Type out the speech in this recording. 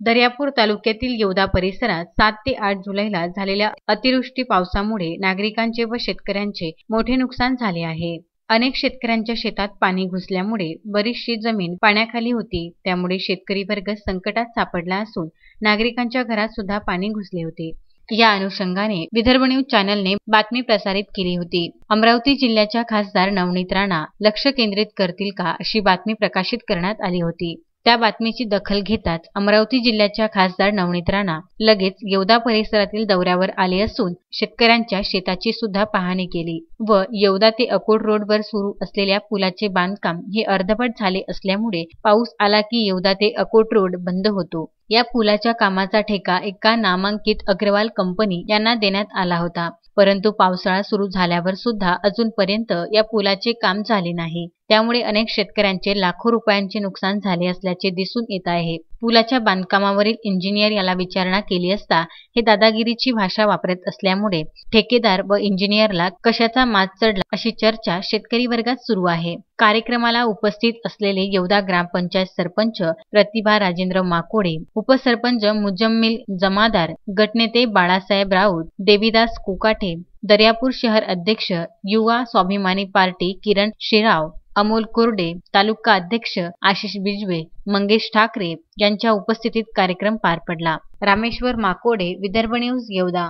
दर्यापूर तालुक्यातील येवदा परिसरात 7 ते 8 जुलैला झालेल्या अतिवृष्टी पावसामुळे नागरिकांचे व शेतकऱ्यांचे मोठे नुकसान झाले आहे। अनेक शेतकऱ्यांच्या शेतात पाणी घुसल्यामुळे बरीचशी जमीन पाण्याखाली होती। त्यामुळे शेतकरी वर्ग संकटात सापडला असून नागरिकांच्या घरात सुद्धा पाणी घुसले होते। या अनुषंगाने विदर्भ न्यूज चॅनलने बातमी प्रसारित केली होती। अमरावती जिल्ह्याच्या खासदार नवनीत राणा लक्ष केंद्रित करतील का अशी बातमी प्रकाशित करण्यात आली होती। त्या बातमीची दखल घेताच अमरावती जिल्ह्याच्या खासदार नवनीत राणा लगेच येवदा परिसरातील दौऱ्यावर आले असून शेतकऱ्यांच्या शेताची सुद्धा पाहणी केली व येवदा ते अकोट रोडवर सुरू असलेल्या पुलाचे बांधकाम हे अर्धवट झाले असल्यामुळे पाऊस आला की येवदा ते अकोट रोड बंद होतो। या पुलाच्या कामाचा ठेका एका नामांकित अग्रवाल कंपनी यांना देण्यात आला होता, परंतु पावसाळा सुरू झाल्यावर सुद्धा अजूनपर्यंत या पुलाचे काम झाले नाही। त्यामुळे अनेक शेतकऱ्यांचे लाखो रुपयांचे नुकसान झाले असल्याचे दिसून येत आहे। पुलाच्या बांधकामावरील इंजिनियर याला विचारणा केली असता हे दादागिरीची भाषा वापरत असल्यामुळे ठेकेदार व इंजिनियरला कशाचा माज चढला अशी चर्चा शेतकरी वर्गात सुरू आहे। कार्यक्रमाला उपस्थित असलेले येवदा ग्रामपंचायत सरपंच प्रतिभा राजेंद्र माकोडे, उपसरपंच मुजम्मिल जमादार, गटनेते बाळासाहेब राऊत, देवीदास कुकाटे, दर्यापूर शहर अध्यक्ष युवा स्वाभिमानी पार्टी किरण शेराव, अमोल कोरडे, तालुका अध्यक्ष आशिष बिजवे, मंगेश ठाकरे यांच्या उपस्थितीत कार्यक्रम पार पडला। रामेश्वर माकोडे, विदर्भ न्यूज, येवदा।